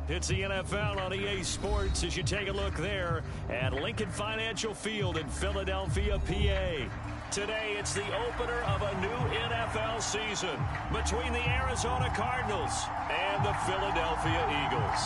It's the NFL on EA Sports as you take a look there at Lincoln Financial Field in Philadelphia, PA. Today, it's the opener of a new NFL season between the Arizona Cardinals and the Philadelphia Eagles.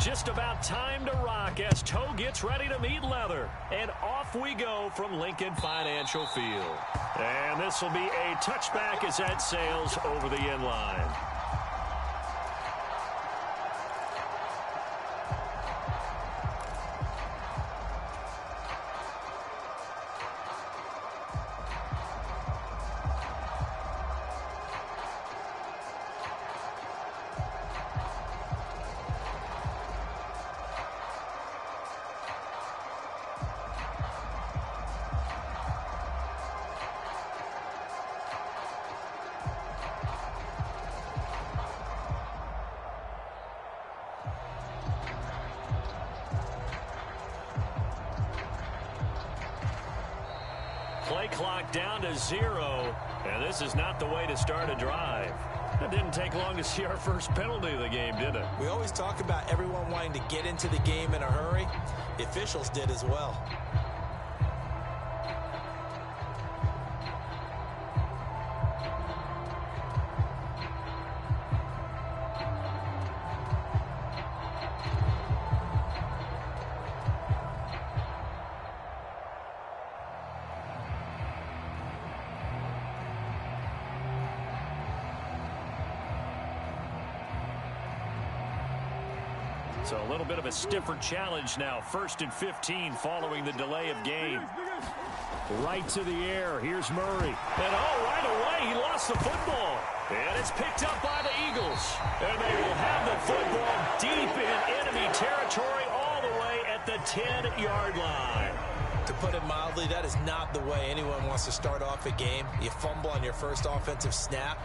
Just about time to rock as toe gets ready to meet leather. And off we go from Lincoln Financial Field. And this will be a touchback as that sails over the end line. Play clock down to 0, and this is not the way to start a drive. It didn't take long to see our first penalty of the game, did it? We always talk about everyone wanting to get into the game in a hurry. The officials did as well. So a little bit of a stiffer challenge now. 1st and 15 following the delay of game. Right to the air. Here's Murray. And right away he lost the football. And it's picked up by the Eagles. And they will have the football deep in enemy territory all the way at the 10-yard line. To put it mildly, that is not the way anyone wants to start off a game. You fumble on your first offensive snap.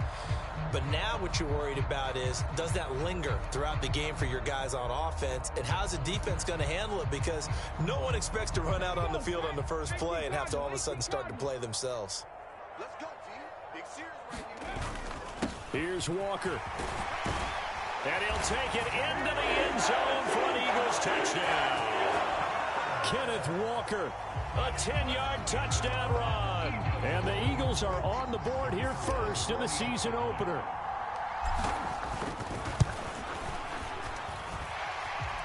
But now what you're worried about is, does that linger throughout the game for your guys on offense? And how's the defense going to handle it? Because no one expects to run out on the field on the first play and have to all of a sudden start to play themselves. Let's go, G. Big series right here. Here's Walker. And he'll take it into the end zone for an Eagles touchdown. Kenneth Walker, a 10-yard touchdown run. And the Eagles are on the board here first in the season opener.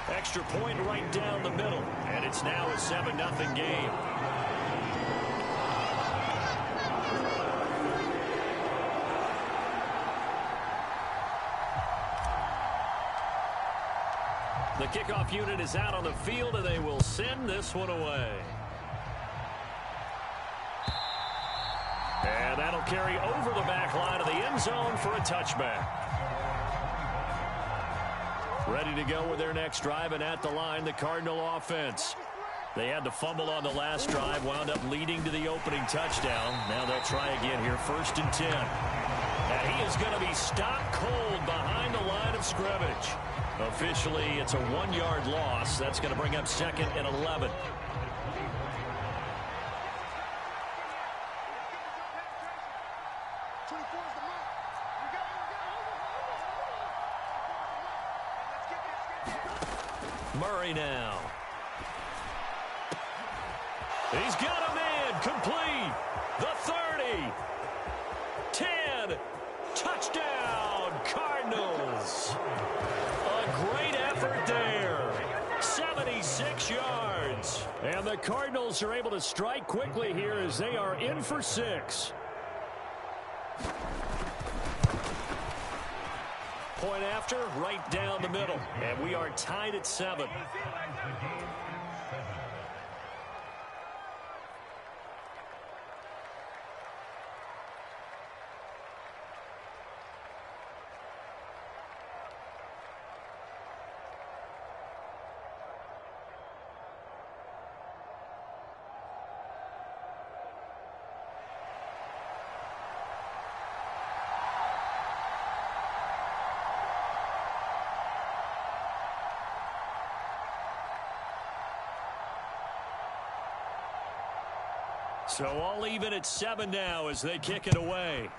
Extra point right down the middle. And it's now a 7-0 game. The kickoff unit is out on the field, and they will send this one away. And that'll carry over the back line of the end zone for a touchback. Ready to go with their next drive, and at the line, the Cardinal offense. They had to fumble on the last drive, wound up leading to the opening touchdown. Now they'll try again here, 1st and 10. And he is going to be stopped cold behind the line of scrimmage. Officially, it's a 1-yard loss. That's going to bring up 2nd and 11. Murray now. He's got a man complete. The 30. 10. Touchdown, Cardinals. A great effort there. 76 yards. And the Cardinals are able to strike quickly here as they are in for 6. Point after, right down the middle. And we are tied at 7. So all even at 7 now as they kick it away.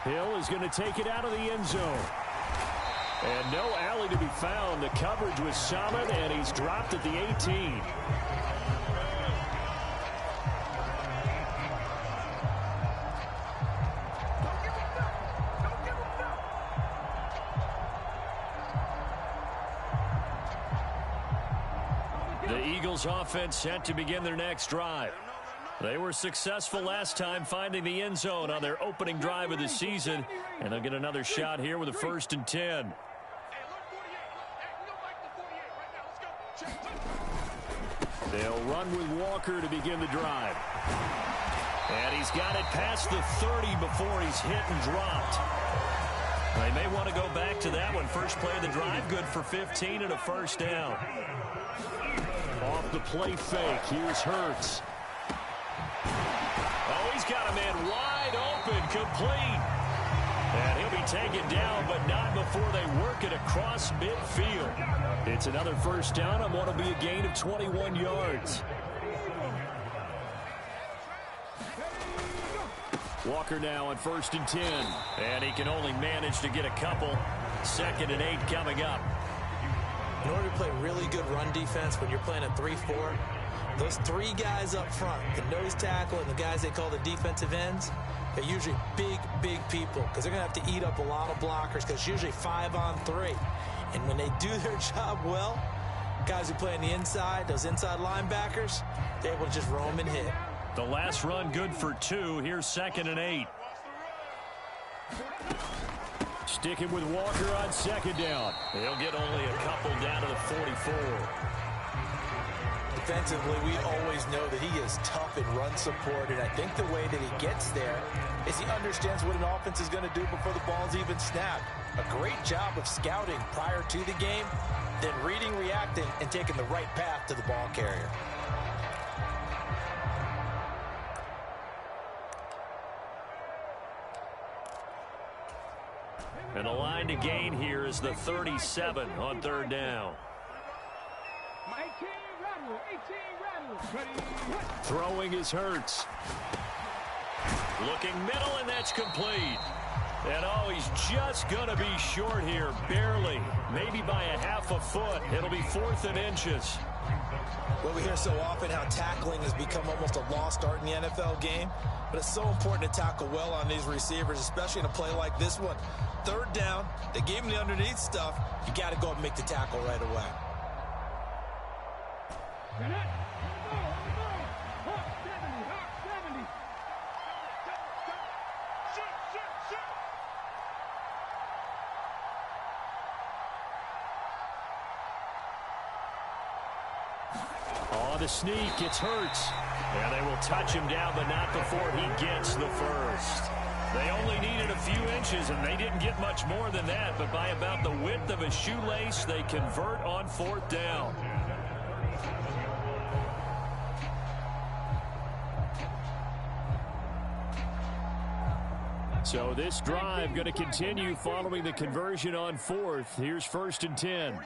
Hill is going to take it out of the end zone. And no alley to be found. The coverage was solid, and he's dropped at the 18. The Eagles offense set to begin their next drive. They were successful last time finding the end zone on their opening drive of the season, and they'll get another shot here with a 1st and 10. They'll run with Walker to begin the drive. And he's got it past the 30 before he's hit and dropped. They may want to go back to that one. First play of the drive, good for 15 and a 1st down. Off the play fake, here's Hurts. Oh, he's got a man wide open, complete. And he'll be taken down, but not before they work it across midfield. It's another 1st down on what will be a gain of 21 yards. Walker now on 1st and 10. And he can only manage to get a couple. 2nd and 8 coming up. In order to play really good run defense when you're playing a 3-4, those 3 guys up front, the nose tackle and the guys they call the defensive ends, they're usually big people because they're going to have to eat up a lot of blockers because it's usually 5-on-3. And when they do their job well, guys who play on the inside, those inside linebackers, they're able to just roam and hit. The last run good for 2. Here's 2nd and 8. Sticking with Walker on 2nd down. He'll get only a couple down to the 44. Defensively, we always know that he is tough in run support, and I think the way that he gets there is he understands what an offense is going to do before the ball's even snapped. A great job of scouting prior to the game, then reading, reacting, and taking the right path to the ball carrier. And the line to gain here is the 37 on 3rd down. Throwing is Hurts. Looking middle, and that's complete. And oh, he's just going to be short here, barely. Maybe by a half a foot. It'll be 4th and inches. Well, we hear so often how tackling has become almost a lost art in the NFL game. But it's so important to tackle well on these receivers, especially in a play like this one. 3rd down, they gave him the underneath stuff. You got to go up and make the tackle right away. On the sneak, it's Hurts. And they will touch him down, but not before he gets the 1st. They only needed a few inches, and they didn't get much more than that. But by about the width of a shoelace, they convert on 4th down. So this drive going to continue following the conversion on 4th. Here's 1st and 10.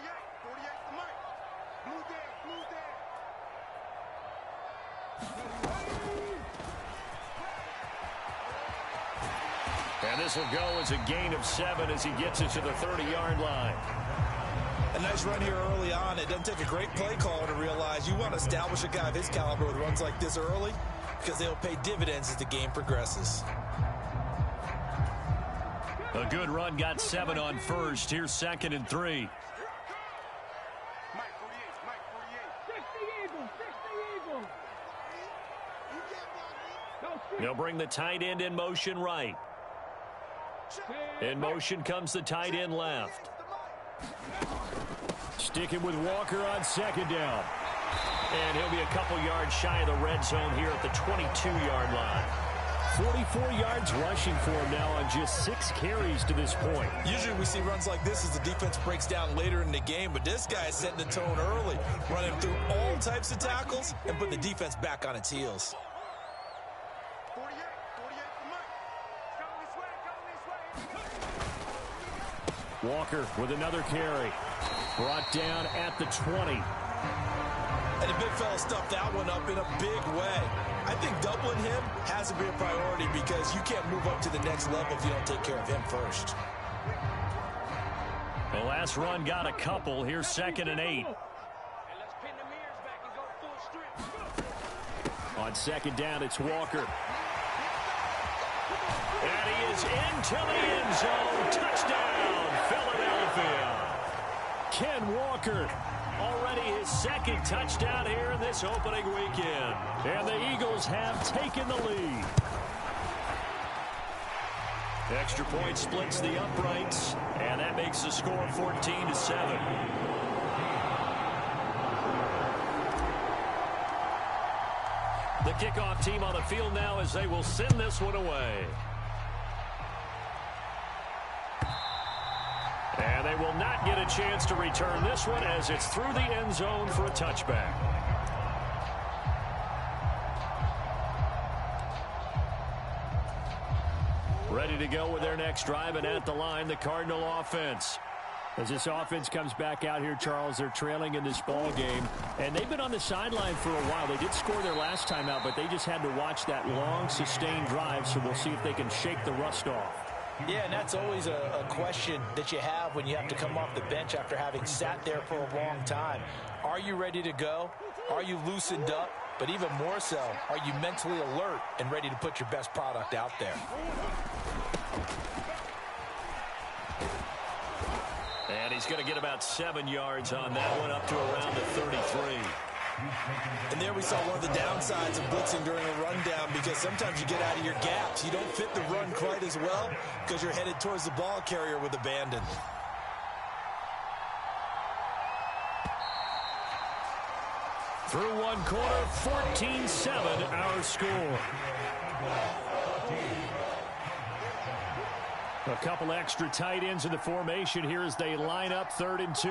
And this will go as a gain of 7 as he gets it to the 30-yard line. A nice run here early on. It doesn't take a great play caller to realize you want to establish a guy of his caliber with runs like this early because they'll pay dividends as the game progresses. A good run got 7 on 1st. Here's 2nd and 3. They'll bring the tight end in motion right. In motion comes the tight end left. Sticking with Walker on 2nd down. And he'll be a couple yards shy of the red zone here at the 22-yard line. 44 yards rushing for him now on just 6 carries to this point. Usually we see runs like this as the defense breaks down later in the game, but this guy is setting the tone early, running through all types of tackles and putting the defense back on its heels. Walker with another carry. Brought down at the 20. And the big fella stuffed that one up in a big way. I think doubling him has to be a priority because you can't move up to the next level if you don't take care of him first. The last run got a couple. Here's 2nd and 8. On 2nd down, it's Walker. And he is into the end zone. Touchdown, Philadelphia. Ken Walker, already his 2nd touchdown here in this opening weekend. And the Eagles have taken the lead. Extra point splits the uprights, and that makes the score 14-7. The kickoff team on the field now as they will send this one away. And they will not get a chance to return this one as it's through the end zone for a touchback. Ready to go with their next drive, and at the line, the Cardinal offense. As this offense comes back out here, Charles, they're trailing in this ball game, and they've been on the sideline for a while. They did score their last time out, but they just had to watch that long, sustained drive, so we'll see if they can shake the rust off. Yeah, and that's always a question that you have when you have to come off the bench after having sat there for a long time. Are you ready to go? Are you loosened up? But even more so, are you mentally alert and ready to put your best product out there? And he's going to get about 7 yards on that one, up to around the 33. And there we saw one of the downsides of blitzing during a rundown, because sometimes you get out of your gaps. You don't fit the run quite as well because you're headed towards the ball carrier with abandon. Through one quarter, 14-7 our score. A couple extra tight ends in the formation here as they line up 3rd and 2.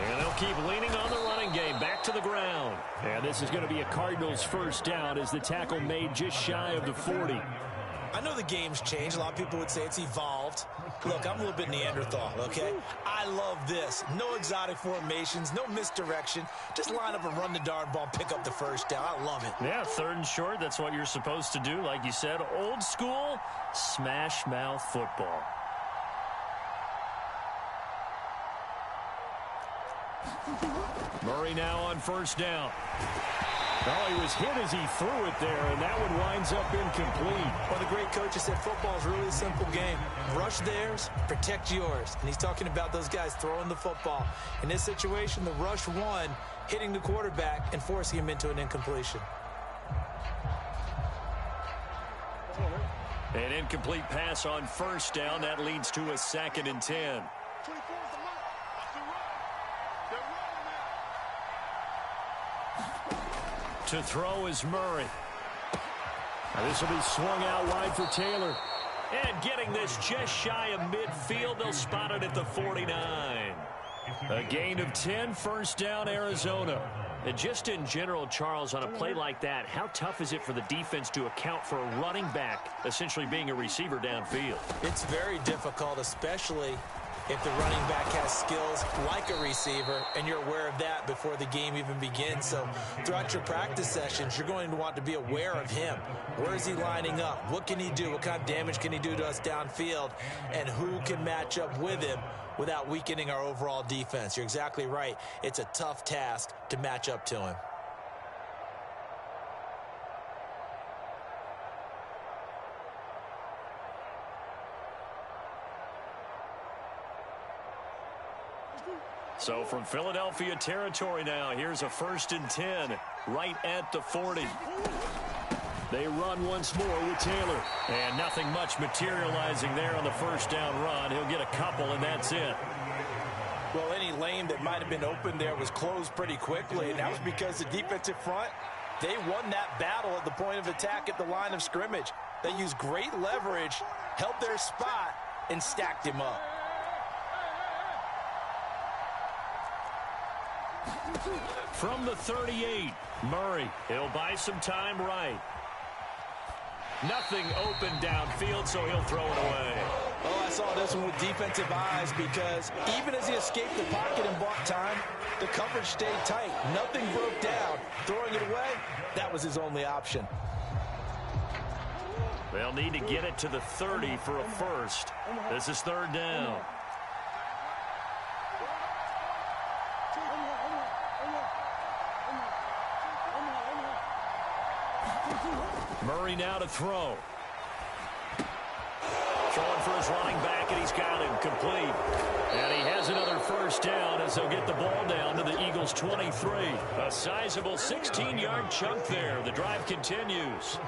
And they'll keep leaning on the running game. Back to the ground. And this is going to be a Cardinals first down as the tackle made just shy of the 40. I know the game's changed. A lot of people would say it's evolved. Look, I'm a little bit Neanderthal, okay? I love this. No exotic formations, no misdirection. Just line up and run the darn ball, pick up the first down. I love it. Yeah, 3rd and short. That's what you're supposed to do. Like you said, old school, smash mouth football. Murray now on 1st down. Oh, he was hit as he threw it there, and that one winds up incomplete. Well, the great coach has said football is really a simple game. Rush theirs, protect yours. And he's talking about those guys throwing the football. In this situation, the rush won, hitting the quarterback and forcing him into an incompletion. An incomplete pass on 1st down. That leads to a 2nd and 10. To throw is Murray. Now this will be swung out wide for Taylor. And getting this just shy of midfield. They'll spot it at the 49. A gain of 10, 1st down, Arizona. And just in general, Charles, on a play like that, how tough is it for the defense to account for a running back essentially being a receiver downfield? It's very difficult, especially if the running back has skills like a receiver, and you're aware of that before the game even begins. So throughout your practice sessions, you're going to want to be aware of him. Where is he lining up? What can he do? What kind of damage can he do to us downfield? And who can match up with him without weakening our overall defense? You're exactly right. It's a tough task to match up to him. So from Philadelphia territory now, here's a 1st and 10 right at the 40. They run once more with Taylor. And nothing much materializing there on the 1st down run. He'll get a couple, and that's it. Well, any lane that might have been open there was closed pretty quickly, and that was because the defensive front, they won that battle at the point of attack at the line of scrimmage. They used great leverage, held their spot, and stacked him up. From the 38, Murray. He'll buy some time right. Nothing open downfield, so he'll throw it away. Oh, I saw this one with defensive eyes because even as he escaped the pocket and bought time, the coverage stayed tight. Nothing broke down. Throwing it away, that was his only option. They'll need to get it to the 30 for a first. This is third down. Murray now to throw. Throwing for his running back, and he's got him complete. And he has another first down as they'll get the ball down to the Eagles' 23. A sizable 16-yard chunk there. The drive continues.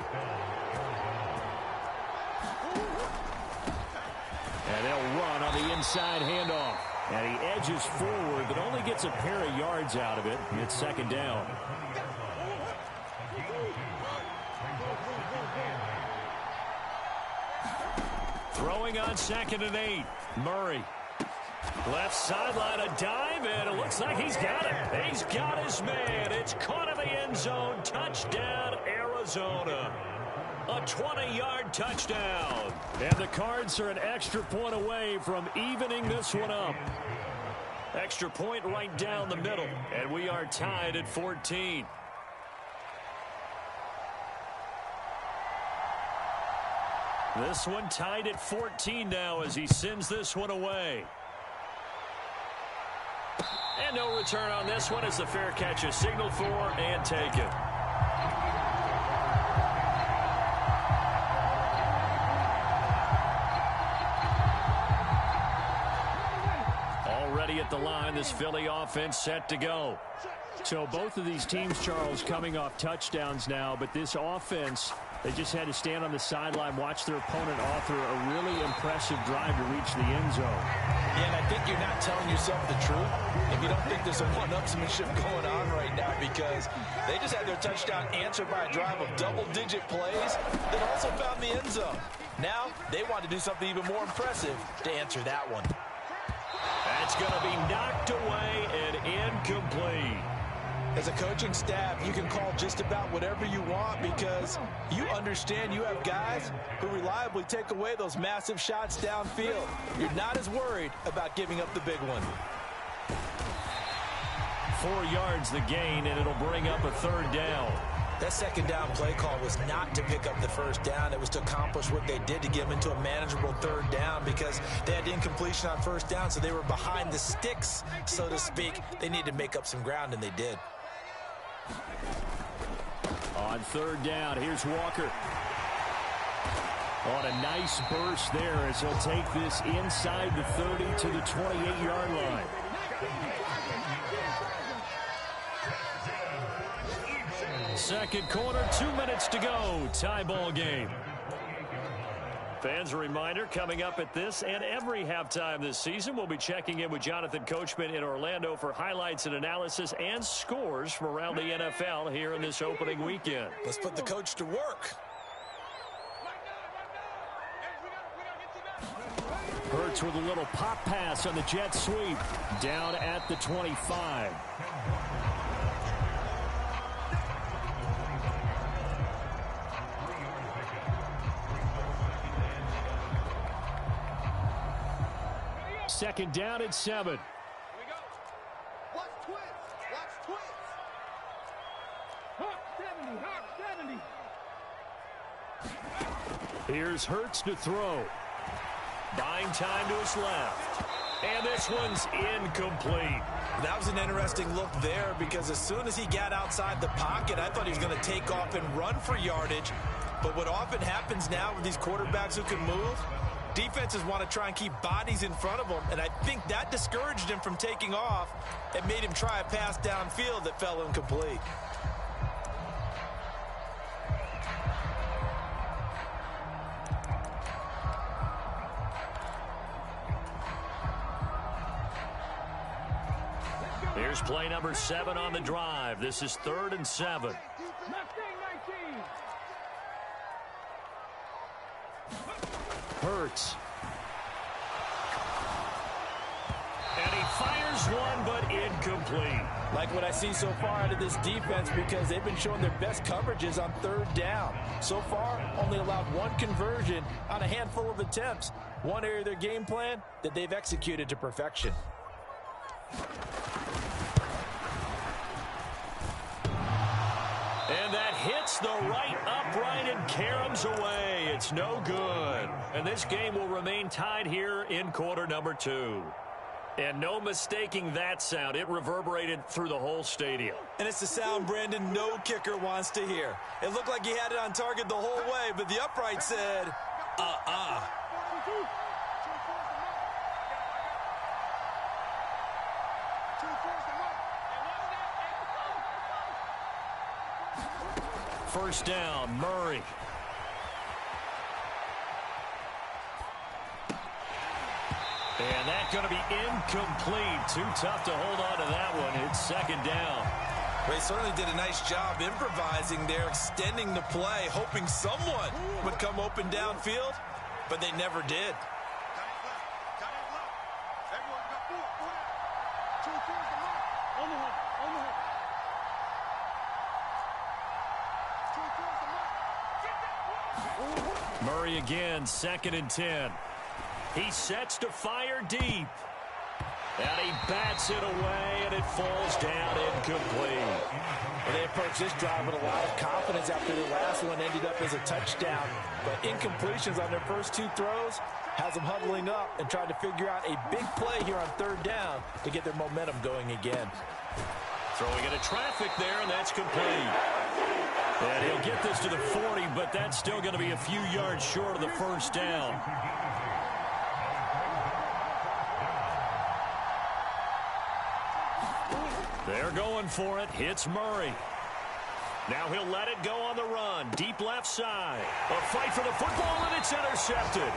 And they'll run on the inside handoff. And he edges forward, but only gets a pair of yards out of it. It's second down. Throwing on 2nd and 8. Murray. Left sideline, a dive, and it looks like he's got it. He's got his man. It's caught in the end zone. Touchdown, Arizona. A 20-yard touchdown. And the Cards are an extra point away from evening this one up. Extra point right down the middle. And we are tied at 14. This one tied at 14 now as he sends this one away. And no return on this one as the fair catch is signaled for and taken. Already at the line, this Philly offense set to go. So both of these teams, Charles, coming off touchdowns now, but this offense, they just had to stand on the sideline, watch their opponent author a really impressive drive to reach the end zone. Yeah, and I think you're not telling yourself the truth if you don't think there's a one-upsmanship going on right now, because they just had their touchdown answered by a drive of double-digit plays that also found the end zone. Now they want to do something even more impressive to answer that one. That's going to be knocked away and incomplete. As a coaching staff, you can call just about whatever you want because you understand you have guys who reliably take away those massive shots downfield. You're not as worried about giving up the big one. 4 yards the gain, and it'll bring up a third down. That second down play call was not to pick up the first down. It was to accomplish what they did to get them into a manageable third down because they had incompletion on first down, so they were behind the sticks, so to speak. They needed to make up some ground, and they did. On third down, here's Walker. On a nice burst there as he'll take this inside the 30 to the 28-yard line. Second quarter, 2 minutes to go. Tie ball game. Fans, a reminder, coming up at this and every halftime this season, we'll be checking in with Jonathan Coachman in Orlando for highlights and analysis and scores from around the NFL here in this opening weekend. Let's put the coach to work. Hurts with a little pop pass on the jet sweep. Down at the 25. Second down at 7. Here we go. Watch twist. Watch twist. Here's Hurts to throw. Buying time to his left. And this one's incomplete. That was an interesting look there because as soon as he got outside the pocket, I thought he was going to take off and run for yardage. But what often happens now with these quarterbacks who can move, defenses want to try and keep bodies in front of them, and I think that discouraged him from taking off and made him try a pass downfield that fell incomplete. Here's play number 7 on the drive. This is 3rd and 7. Hurts. And he fires one, but incomplete. Like what I see so far out of this defense because they've been showing their best coverages on third down. So far, only allowed one conversion on a handful of attempts. One area of their game plan that they've executed to perfection. And that hits the right upright and caroms away. It's no good. And this game will remain tied here in quarter number 2. And no mistaking that sound. It reverberated through the whole stadium. And it's the sound, Brandon, no kicker wants to hear. It looked like he had it on target the whole way, but the upright said, First down, Murray. And that's going to be incomplete. Too tough to hold on to that one. It's second down. They certainly did a nice job improvising there, extending the play, hoping someone would come open downfield, but they never did. Murray again, 2nd and 10. He sets to fire deep. And he bats it away, and it falls down incomplete. Well, they approached this drive with a lot of confidence after the last one ended up as a touchdown. But incompletions on their first 2 throws has them huddling up and trying to figure out a big play here on 3rd down to get their momentum going again. Throwing into traffic there, and that's complete. And he'll get this to the 40, but that's still going to be a few yards short of the first down. They're going for it. Hits Murray. Now he'll let it go on the run. Deep left side. A fight for the football, and it's intercepted.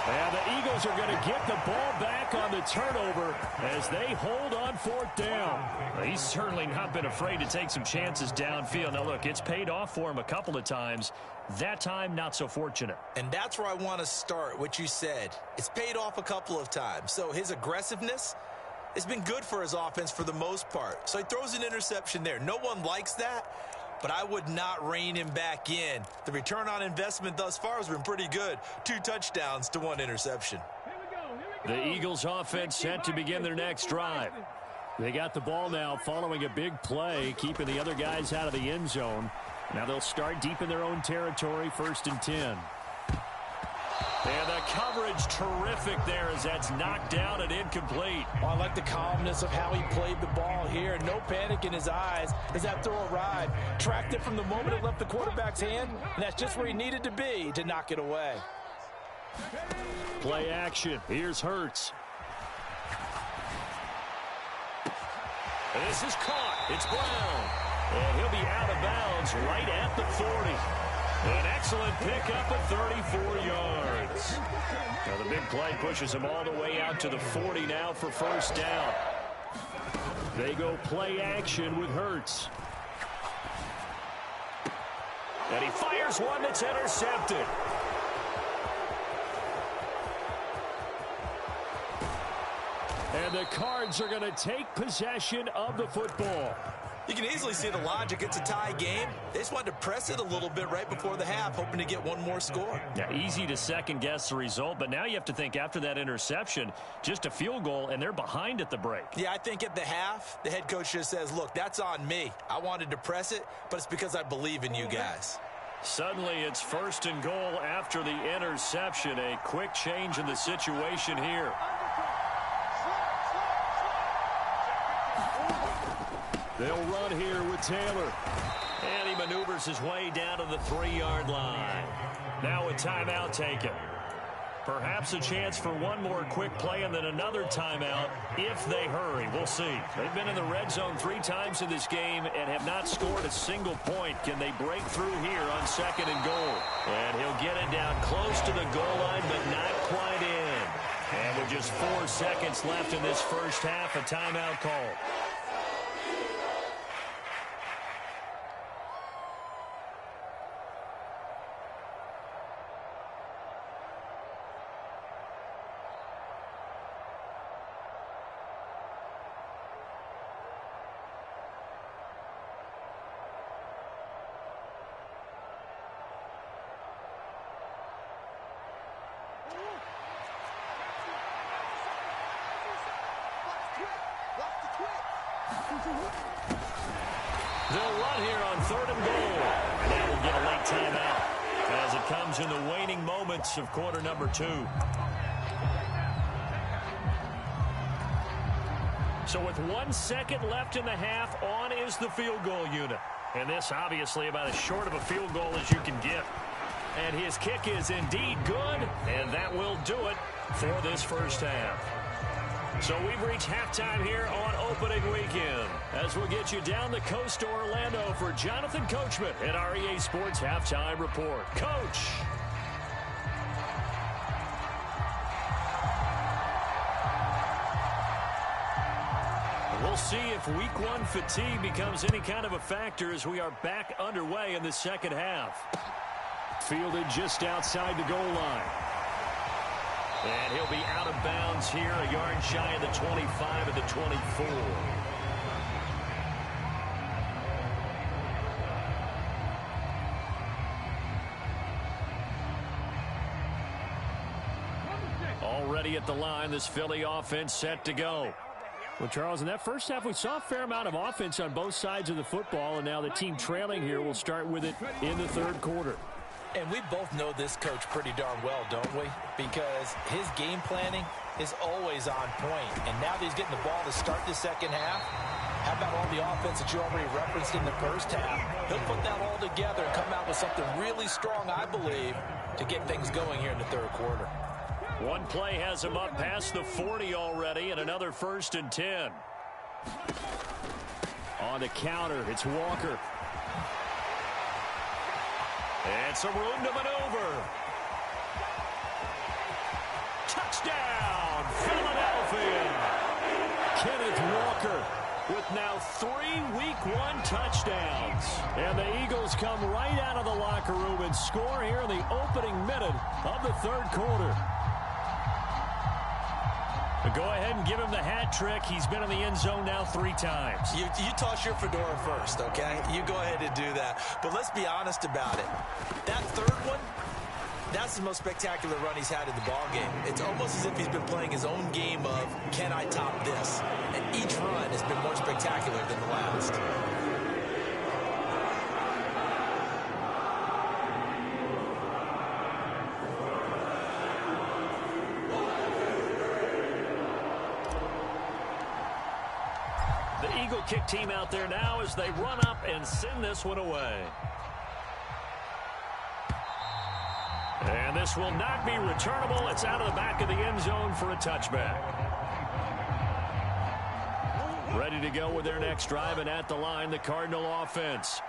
And the Eagles are going to get the ball back on the turnover as they hold on 4th down. He's certainly not been afraid to take some chances downfield. Now, look, it's paid off for him a couple of times. That time, not so fortunate. And that's where I want to start, what you said. It's paid off a couple of times. So his aggressiveness has been good for his offense for the most part. So he throws an interception there. No one likes that, but I would not rein him back in. The return on investment thus far has been pretty good. 2 touchdowns to 1 interception. The Eagles offense set to begin their next drive. They got the ball now following a big play, keeping the other guys out of the end zone. Now they'll start deep in their own territory, 1st and 10. And the coverage terrific there as that's knocked down and incomplete. Well, I like the calmness of how he played the ball here. No panic in his eyes as that throw arrived. Tracked it from the moment it left the quarterback's hand, and that's just where he needed to be to knock it away. Play action. Here's Hurts. And this is caught. It's Brown. And he'll be out of bounds right at the 40. An excellent pickup of 34 yards. Now the big play pushes him all the way out to the 40 now for first down. They go play action with Hurts. And he fires one that's intercepted. And the Cards are going to take possession of the football. You can easily see the logic. It's a tie game. They just wanted to press it a little bit right before the half, hoping to get one more score. Yeah, easy to second-guess the result, but now you have to think after that interception, just a field goal, and they're behind at the break. Yeah, I think at the half, the head coach just says, look, that's on me. I wanted to press it, but it's because I believe in you guys. Suddenly, it's 1st and goal after the interception. A quick change in the situation here. They'll run here with Taylor. And he maneuvers his way down to the 3-yard line. Now a timeout taken. Perhaps a chance for one more quick play and then another timeout if they hurry. We'll see. They've been in the red zone 3 times in this game and have not scored a single point. Can they break through here on 2nd and goal? And he'll get it down close to the goal line, but not quite in. And with just 4 seconds left in this first half, a timeout call. They'll run here on 3rd and goal. And now we'll get a late timeout as it comes in the waning moments of quarter number 2. So with 1 second left in the half, on is the field goal unit. And this obviously about as short of a field goal as you can get. And his kick is indeed good, and that will do it for this first half. So we've reached halftime here on opening weekend as we'll get you down the coast to Orlando for Jonathan Coachman at our EA Sports Halftime Report. Coach. We'll see if week 1 fatigue becomes any kind of a factor as we are back underway in the second half. Fielded just outside the goal line. And he'll be out of bounds here, a yard shy of the 25 at the 24. Already at the line, this Philly offense set to go. Well, Charles, in that first half, we saw a fair amount of offense on both sides of the football, and now the team trailing here will start with it in the third quarter. And we both know this coach pretty darn well, don't we? Because his game planning is always on point. And now that he's getting the ball to start the second half, how about all the offense that you already referenced in the first half? He'll put that all together and come out with something really strong, I believe, to get things going here in the third quarter. One play has him up past the 40 already, and another 1st and 10. On the counter, it's Walker. And some room to maneuver. Touchdown, Philadelphia. Kenneth Walker with now 3 Week 1 touchdowns. And the Eagles come right out of the locker room and score here in the opening minute of the third quarter. Go ahead and give him the hat trick. He's been in the end zone now 3 times. You toss your fedora first, okay? You go ahead and do that. But let's be honest about it. That third one, that's the most spectacular run he's had in the ballgame. It's almost as if he's been playing his own game of, can I top this? And each run has been more spectacular than the last. Eagle kick team out there now as they run up and send this one away. And this will not be returnable. It's out of the back of the end zone for a touchback. Ready to go with their next drive, and at the line, the Cardinal offense.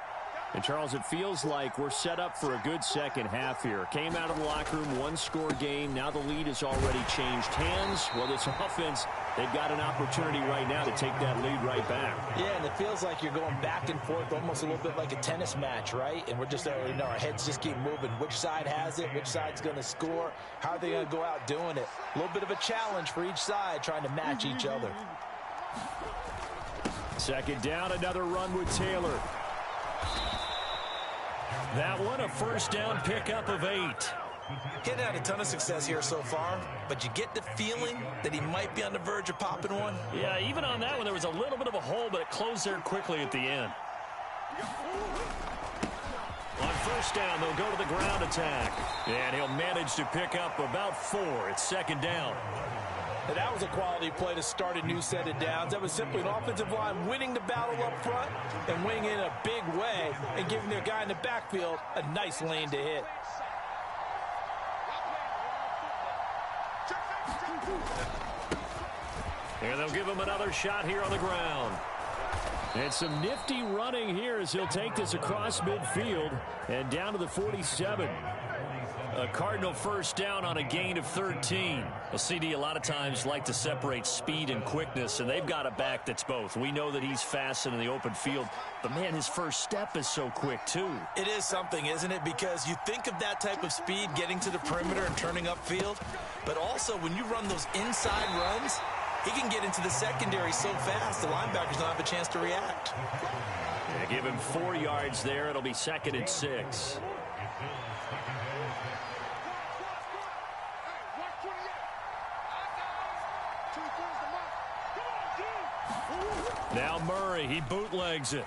And, Charles, it feels like we're set up for a good second half here. Came out of the locker room, 1-score game. Now the lead has already changed hands. Well, this offense, they've got an opportunity right now to take that lead right back. Yeah, and it feels like you're going back and forth, almost a little bit like a tennis match, right? And we're just, our heads just keep moving. Which side has it? Which side's going to score? How are they going to go out doing it? A little bit of a challenge for each side, trying to match each other. Second down, another run with Taylor. That one, a first down pickup of 8. He hadn't had a ton of success here so far, but you get the feeling that he might be on the verge of popping one. Yeah, even on that one, there was a little bit of a hole, but it closed there quickly at the end. On first down, they'll go to the ground attack. And he'll manage to pick up about 4. It's second down. And that was a quality play to start a new set of downs. That was simply an offensive line winning the battle up front and winning in a big way and giving their guy in the backfield a nice lane to hit. And they'll give him another shot here on the ground. And some nifty running here as he'll take this across midfield and down to the 47. A Cardinal first down on a gain of 13. Well, CD a lot of times like to separate speed and quickness, and they've got a back that's both. We know that he's fast in the open field, but, man, his first step is so quick, too. It is something, isn't it? Because you think of that type of speed getting to the perimeter and turning upfield, but also when you run those inside runs, he can get into the secondary so fast the linebackers don't have a chance to react. They give him 4 yards there. It'll be 2nd and 6. Now Murray, he bootlegs it.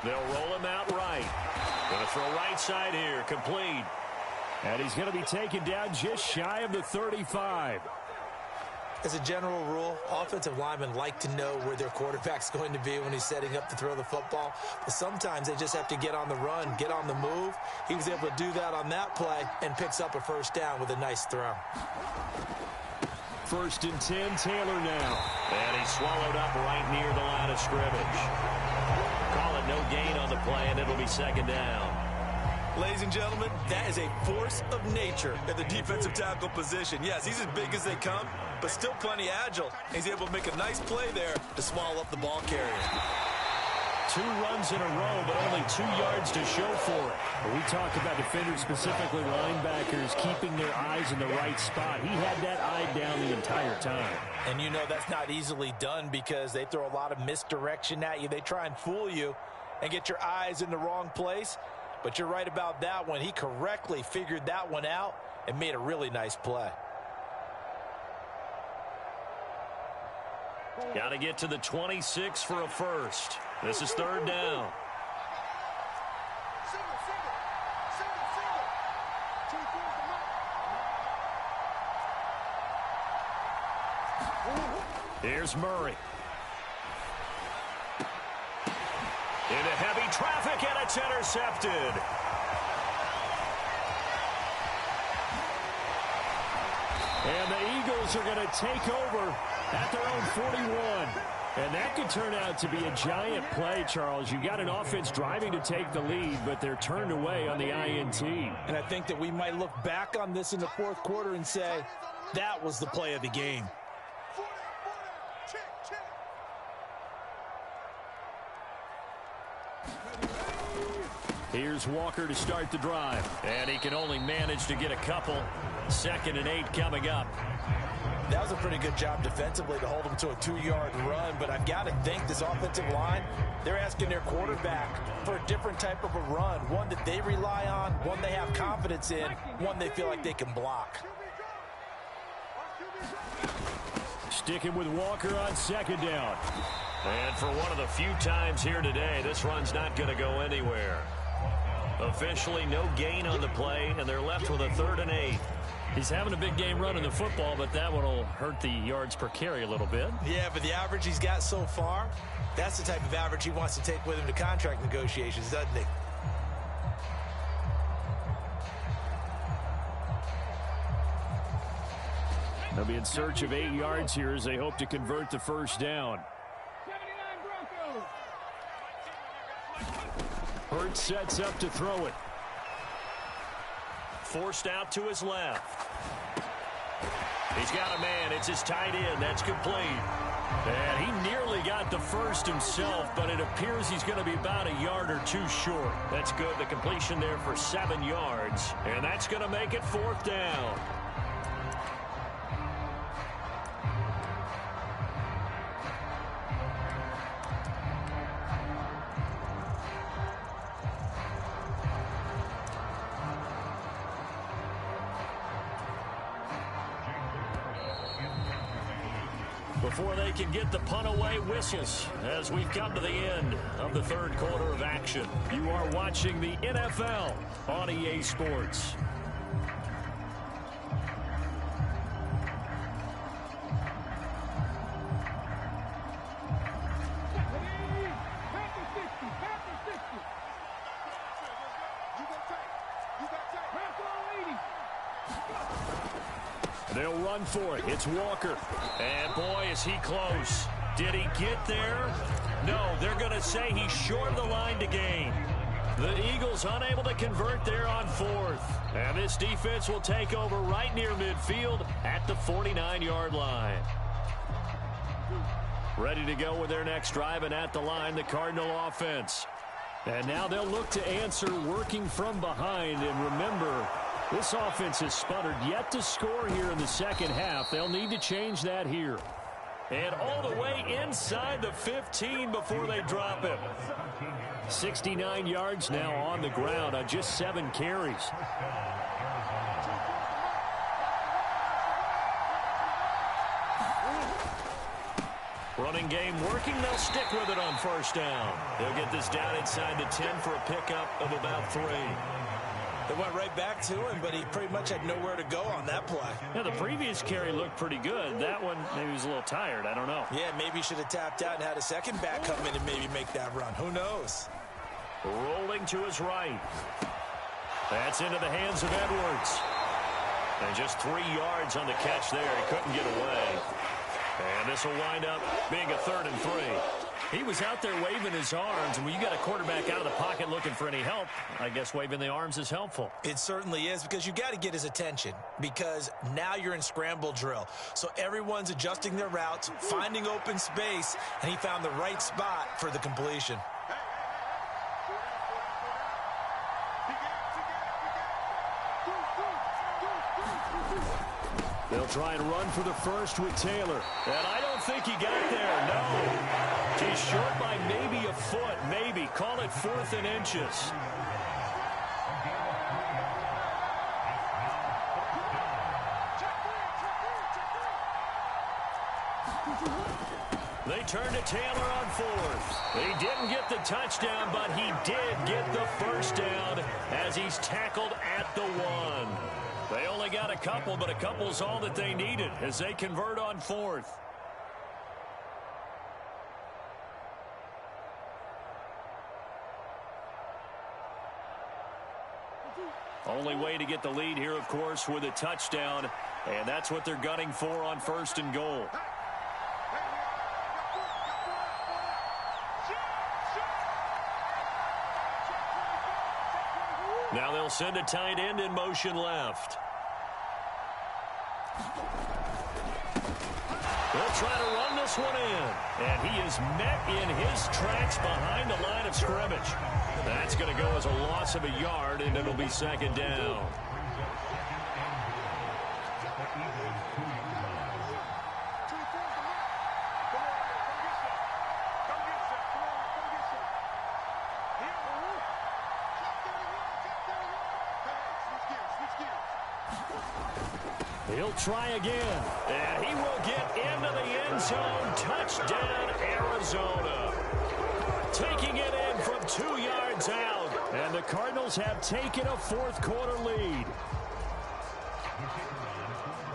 They'll roll him out right. Going to throw right side here, complete. And he's going to be taken down just shy of the 35. As a general rule, offensive linemen like to know where their quarterback's going to be when he's setting up to throw the football. But sometimes they just have to get on the run, get on the move. He was able to do that on that play and picks up a first down with a nice throw. 1st and 10, Taylor now. And he's swallowed up right near the line of scrimmage. Call it no gain on the play, and it'll be 2nd down. Ladies and gentlemen, that is a force of nature at the defensive tackle position. Yes, he's as big as they come, but still plenty agile. He's able to make a nice play there to swallow up the ball carrier. 2 runs in a row, but only 2 yards to show for it. When we talk about defenders, specifically linebackers, keeping their eyes in the right spot. He had that eye down the entire time. And you know that's not easily done because they throw a lot of misdirection at you. They try and fool you and get your eyes in the wrong place. But you're right about that one. He correctly figured that one out and made a really nice play. Got to get to the 26 for a first. This is 3rd down. Here's Murray. Into heavy traffic, and it's intercepted. And the Eagles are going to take over at their own 41. And that could turn out to be a giant play, Charles. You got an offense driving to take the lead, but they're turned away on the INT. And I think that we might look back on this in the 4th quarter and say, that was the play of the game. Here's Walker to start the drive. And he can only manage to get a couple. 2nd and 8 coming up. That was a pretty good job defensively to hold them to a 2-yard run, but I've got to think this offensive line, they're asking their quarterback for a different type of a run, one that they rely on, one they have confidence in, one they feel like they can block. Sticking with Walker on 2nd down. And for one of the few times here today, this run's not going to go anywhere. Officially no gain on the play, and they're left with a 3rd and 8. He's having a big game running the football, but that one will hurt the yards per carry a little bit. Yeah, but the average he's got so far, that's the type of average he wants to take with him to contract negotiations, doesn't he? They'll be in search of 8 yards here as they hope to convert the first down. Hurts sets up to throw it. Forced out to his left. He's got a man. It's his tight end. That's complete. And he nearly got the first himself, but it appears he's going to be about a yard or 2 short. That's good. The completion there for 7 yards. And that's going to make it 4th down. Before they can get the punt away, whistles as we come to the end of the 3rd quarter of action. You are watching the NFL on EA Sports. They'll run for it. It's Walker. And boy, is he close. Did he get there? No, they're going to say he's short of the line to gain. The Eagles unable to convert there on 4th. And this defense will take over right near midfield at the 49-yard line. Ready to go with their next drive, and at the line, the Cardinal offense. And now they'll look to answer working from behind. And remember, this offense has sputtered yet to score here in the 2nd half. They'll need to change that here. And all the way inside the 15 before they drop him. 69 yards now on the ground on just 7 carries. Running game working. They'll stick with it on first down. They'll get this down inside the 10 for a pickup of about 3. They went right back to him, but he pretty much had nowhere to go on that play. Yeah, the previous carry looked pretty good. That one, maybe he was a little tired. I don't know. Yeah, maybe he should have tapped out and had a second back come in and maybe make that run. Who knows? Rolling to his right. That's into the hands of Edwards. And just 3 yards on the catch there. He couldn't get away. And this will wind up being a 3rd and 3. He was out there waving his arms, and when you got a quarterback out of the pocket looking for any help, I guess waving the arms is helpful. It certainly is, because you got to get his attention, because now you're in scramble drill. So everyone's adjusting their routes, finding open space, and he found the right spot for the completion. They'll try and run for the first with Taylor. And I don't think he got there, no. He's short by maybe a foot, maybe. Call it 4th and inches. They turn to Taylor on 4th. He didn't get the touchdown, but he did get the first down as he's tackled at the 1. They only got a couple, but a couple's all that they needed as they convert on 4th. Only way to get the lead here, of course, with a touchdown, and that's what they're gunning for on 1st and goal. Now they'll send a tight end in motion left. They'll try to run this one in. And he is met in his tracks behind the line of scrimmage. That's going to go as a loss of a yard, and it'll be 2nd down. He'll try again, and he will get into the end zone. Touchdown, Arizona. Taking it in from 2 yards out, and the Cardinals have taken a 4th quarter lead.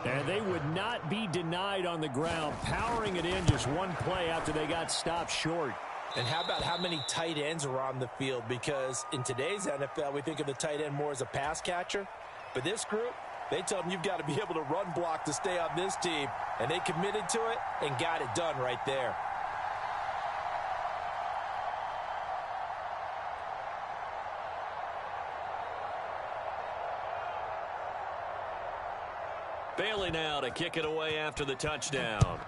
And they would not be denied on the ground, powering it in just one play after they got stopped short. And how about how many tight ends are on the field? Because in today's NFL, we think of the tight end more as a pass catcher. But this group, they tell them you've got to be able to run block to stay on this team. And they committed to it and got it done right there. Bailey now to kick it away after the touchdown.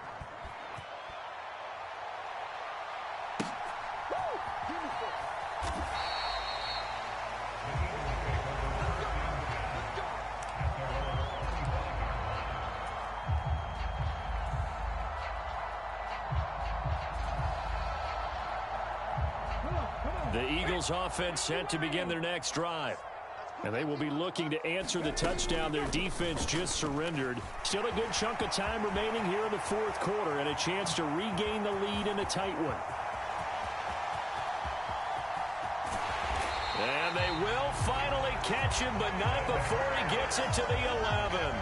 The Eagles offense set to begin their next drive. And they will be looking to answer the touchdown their defense just surrendered. Still a good chunk of time remaining here in the 4th quarter and a chance to regain the lead in a tight one. And they will finally catch him, but not before he gets it to the 11.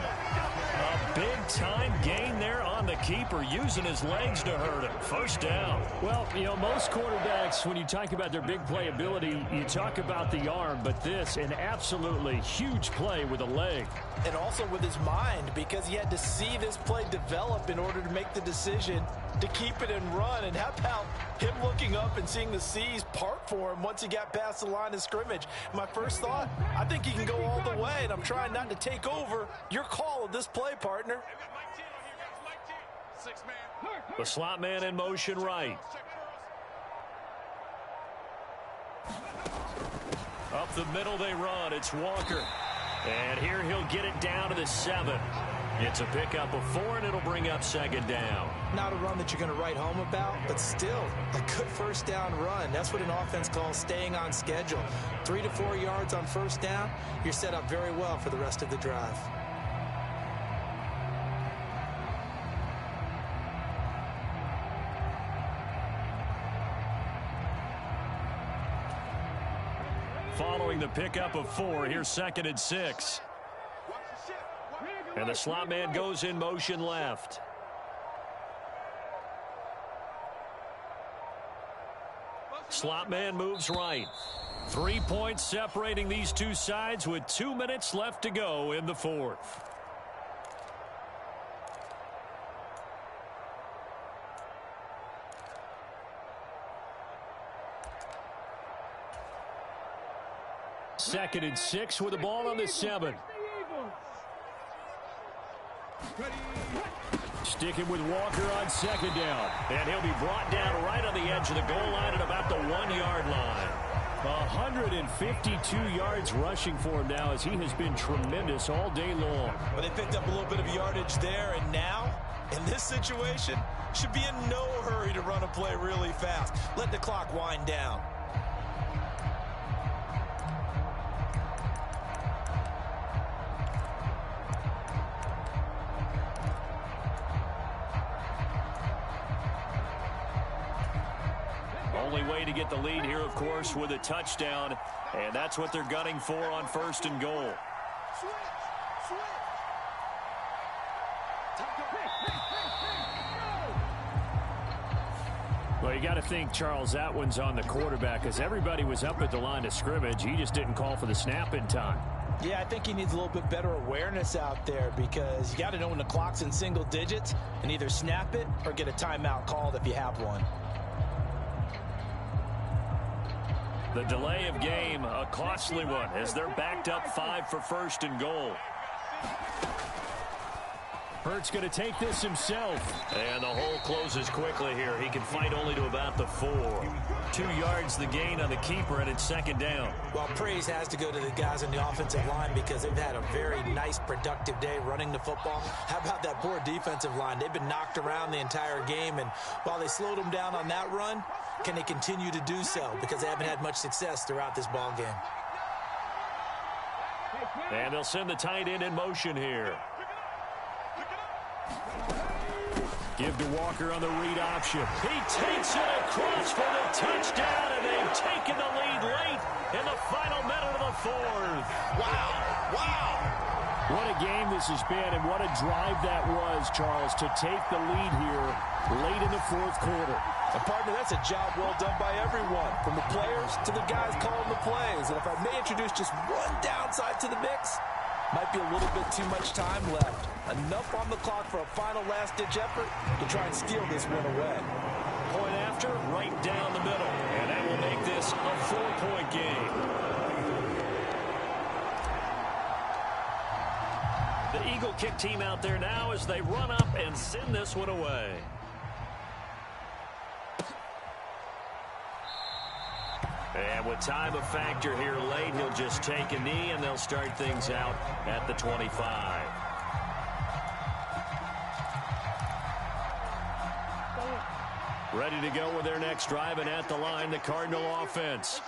A big-time gain there on the keeper, using his legs to hurt him. First down. Well, you know, most quarterbacks, when you talk about their big playability, you talk about the arm, but this, an absolutely huge play with a leg. And also with his mind, because he had to see this play develop in order to make the decision to keep it and run. And how about him looking up and seeing the seas part for him once he got past the line of scrimmage? My first thought, I think he can go all the way, and I'm trying not to take over your call of this play, partner. The slot man in motion right. Up the middle they run. It's Walker. And here he'll get it down to the 7. It's a pickup of 4, and it'll bring up 2nd down. Not a run that you're going to write home about, but still a good first down run. That's what an offense calls staying on schedule. 3 to 4 yards on first down, you're set up very well for the rest of the drive. following the pickup of 4. Here's 2nd and 6. And the slot man goes in motion left. Slot man moves right. 3 points separating these two sides with 2 minutes left to go in the 4th. Second and 6 with the ball on the 7. Sticking with Walker on 2nd down. And he'll be brought down right on the edge of the goal line at about the 1-yard line. 152 yards rushing for him now as he has been tremendous all day long. But they picked up a little bit of yardage there, and now, in this situation, should be in no hurry to run a play really fast. Let the clock wind down. Only way to get the lead here, of course, with a touchdown. And that's what they're gunning for on 1st and goal. Well, you got to think, Charles, that one's on the quarterback because everybody was up at the line of scrimmage. He just didn't call for the snap in time. Yeah, I think he needs a little bit better awareness out there because you got to know when the clock's in single digits and either snap it or get a timeout called if you have one. The delay of game, a costly one, as they're backed up 5 for 1st and goal. Hurts going to take this himself. And the hole closes quickly here. He can fight only to about the 4. 2 yards the gain on the keeper, and it's 2nd down. Well, praise has to go to the guys on the offensive line because they've had a very nice, productive day running the football. How about that poor defensive line? They've been knocked around the entire game, and while they slowed them down on that run, can they continue to do so? Because they haven't had much success throughout this ball game. And they'll send the tight end in motion here. Give to Walker on the read option. He takes it across for the touchdown, and they've taken the lead late in the final minute of the 4th. Wow. Wow. What a game this has been, and what a drive that was, Charles, to take the lead here late in the 4th quarter. And partner, that's a job well done by everyone, from the players to the guys calling the plays. And if I may introduce just one downside to the mix, might be a little bit too much time left. Enough on the clock for a final last-ditch effort to try and steal this win away. Point after, right down the middle. And that will make this a 4-point game. The Eagle kick team out there now as they run up and send this one away. And with time a factor here late, he'll just take a knee, and they'll start things out at the 25. Ready to go with their next drive, and at the line, the Cardinal offense.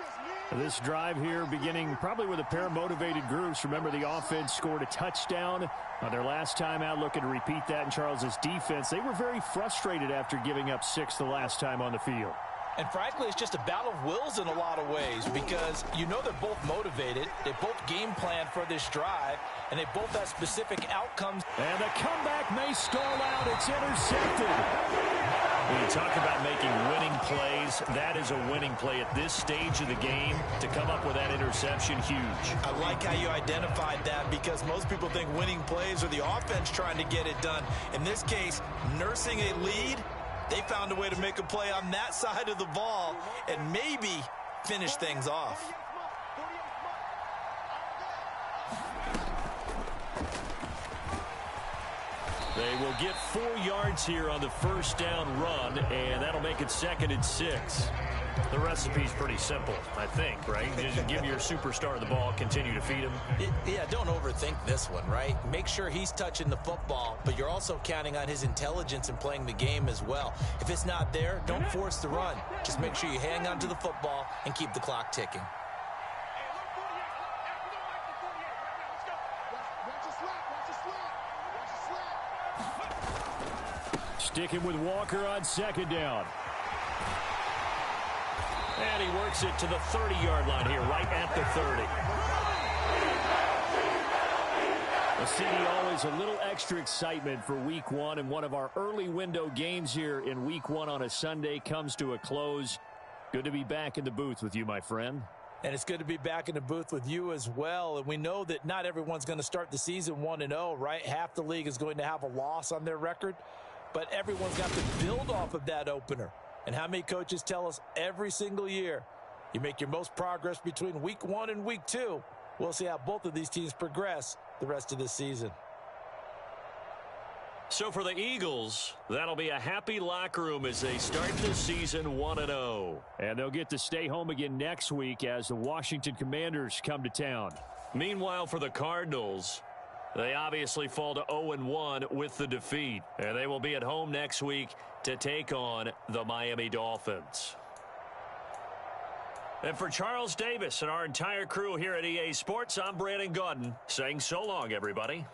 This drive here beginning probably with a pair of motivated groups. Remember, the offense scored a touchdown on their last time out. Looking to repeat that in Charles's defense. They were very frustrated after giving up 6 the last time on the field. And frankly, it's just a battle of wills in a lot of ways because you know they're both motivated. They both game plan for this drive, and they both have specific outcomes. And the comeback may stall out. It's intercepted. When you talk about making winning plays, that is a winning play at this stage of the game. To come up with that interception, huge. I like how you identified that because most people think winning plays are the offense trying to get it done. In this case, nursing a lead, they found a way to make a play on that side of the ball and maybe finish things off. They will get 4 yards here on the first down run, and that'll make it 2nd and 6. The recipe's pretty simple, I think, right? Just give your superstar the ball, continue to feed him. Yeah, don't overthink this one, right? Make sure he's touching the football, but you're also counting on his intelligence in playing the game as well. If it's not there, don't force the run. Just make sure you hang on to the football and keep the clock ticking. Sticking with Walker on 2nd down. And he works it to the 30-yard line here, right at the 30. Well, CD, always a little extra excitement for Week 1, and one of our early window games here in Week 1 on a Sunday comes to a close. Good to be back in the booth with you, my friend. And it's good to be back in the booth with you as well. And we know that not everyone's going to start the season 1-0, right? Half the league is going to have a loss on their record, but everyone's got to build off of that opener. And how many coaches tell us every single year, you make your most progress between Week 1 and Week 2. We'll see how both of these teams progress the rest of this season. So for the Eagles, that'll be a happy locker room as they start the season 1-0. And they'll get to stay home again next week as the Washington Commanders come to town. Meanwhile, for the Cardinals, they obviously fall to 0-1 with the defeat. And they will be at home next week to take on the Miami Dolphins. And for Charles Davis and our entire crew here at EA Sports, I'm Brandon Gaudin saying so long, everybody.